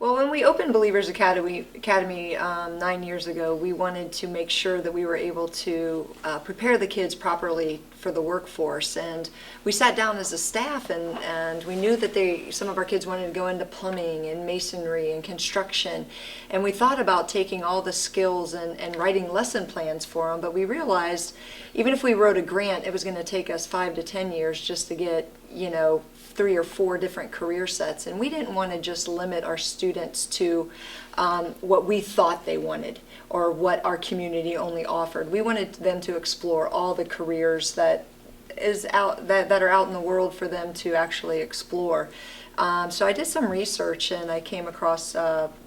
Well, when we opened Believers Academy 9 years ago, we wanted to make sure that we were able to prepare the kids properly for the workforce. And we sat down as a staff, and we knew that some of our kids wanted to go into plumbing and masonry and construction. And we thought about taking all the skills and writing lesson plans for them, but we realized even if we wrote a grant, it was going to take us 5 to 10 years just to get, 3 or 4 different career sets, and we didn't want to just limit our students to what we thought they wanted or what our community only offered. We wanted them to explore all the careers that are out in the world for them to actually explore. So I did some research, and I came across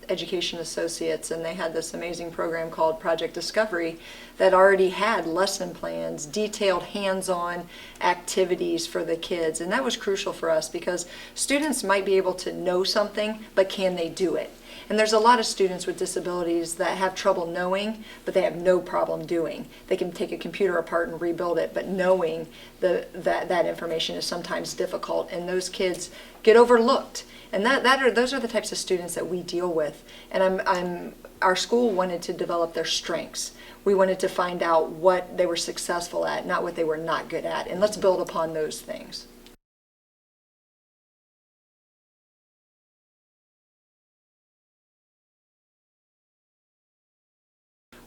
Education Associates, and they had this amazing program called Project Discovery that already had lesson plans, detailed hands-on activities for the kids. And that was crucial for us because students might be able to know something, but can they do it? And there's a lot of students with disabilities that have trouble knowing, but they have no problem doing. They can take a computer apart and rebuild it, but knowing that information is sometimes difficult, and those kids get overlooked. And those are the types of students that we deal with. And our school wanted to develop their strengths. We wanted to find out what they were successful at, not what they were not good at. And let's build upon those things.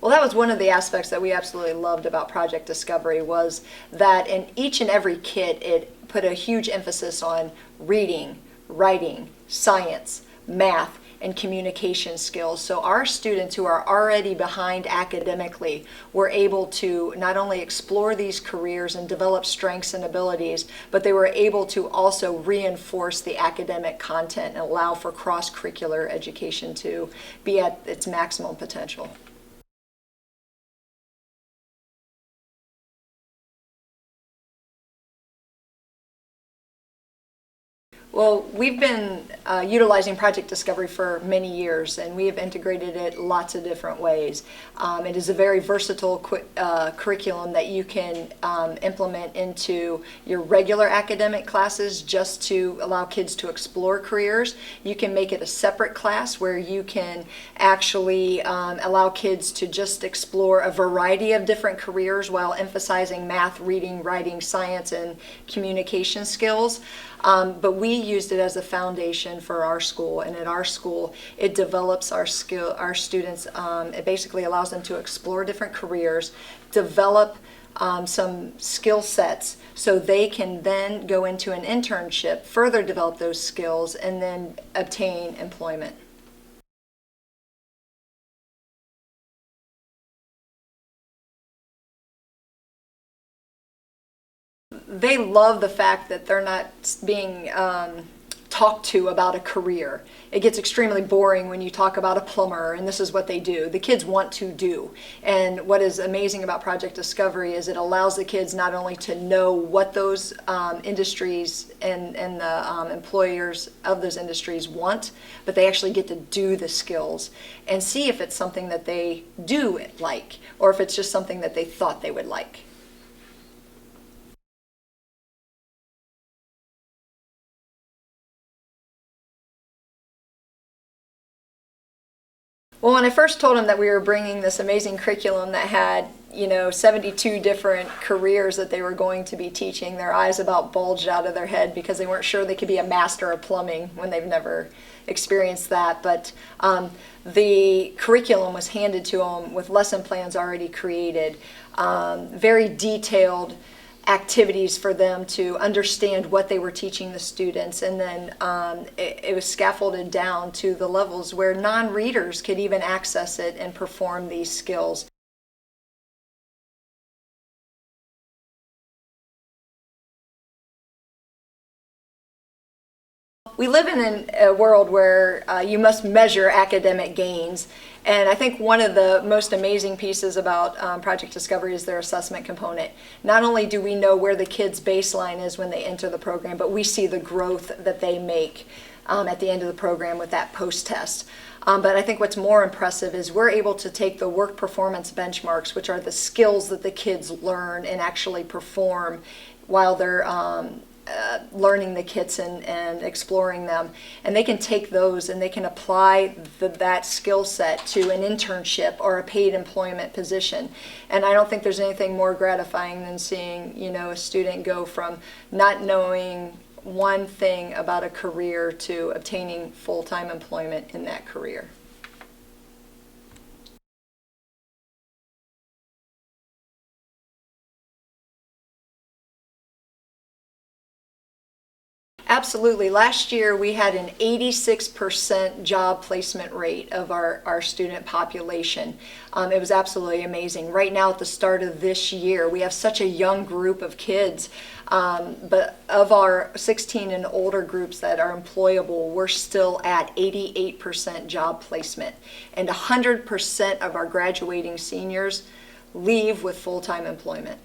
Well, that was one of the aspects that we absolutely loved about Project Discovery, was that in each and every kit, it put a huge emphasis on reading, writing, science, math, and communication skills. So our students who are already behind academically were able to not only explore these careers and develop strengths and abilities, but they were able to also reinforce the academic content and allow for cross-curricular education to be at its maximum potential. Well, we've been utilizing Project Discovery for many years, and we have integrated it lots of different ways. It is a very versatile curriculum that you can implement into your regular academic classes just to allow kids to explore careers. You can make it a separate class where you can actually allow kids to just explore a variety of different careers while emphasizing math, reading, writing, science, and communication skills. But we used it as a foundation for our school, and at our school it develops our students. It basically allows them to explore different careers, develop some skill sets so they can then go into an internship, further develop those skills, and then obtain employment. They love the fact that they're not being talked to about a career. It gets extremely boring when you talk about a plumber and this is what they do. The kids want to do. And what is amazing about Project Discovery is it allows the kids not only to know what those industries and the employers of those industries want, but they actually get to do the skills and see if it's something that they do like or if it's just something that they thought they would like. Well, when I first told them that we were bringing this amazing curriculum that had, 72 different careers that they were going to be teaching, their eyes about bulged out of their head because they weren't sure they could be a master of plumbing when they've never experienced that. But the curriculum was handed to them with lesson plans already created, very detailed activities for them to understand what they were teaching the students, and then it was scaffolded down to the levels where non-readers could even access it and perform these skills. We live in a world where you must measure academic gains, and I think one of the most amazing pieces about Project Discovery is their assessment component. Not only do we know where the kids' baseline is when they enter the program, but we see the growth that they make at the end of the program with that post-test. But I think what's more impressive is we're able to take the work performance benchmarks, which are the skills that the kids learn and actually perform while they're learning the kits and exploring them, and they can take those and they can apply that skill set to an internship or a paid employment position. And I don't think there's anything more gratifying than seeing, you know, a student go from not knowing one thing about a career to obtaining full-time employment in that career. Absolutely. Last year we had an 86% job placement rate of our student population. It was absolutely amazing. Right now at the start of this year, we have such a young group of kids, but of our 16 and older groups that are employable, we're still at 88% job placement. And 100% of our graduating seniors leave with full-time employment.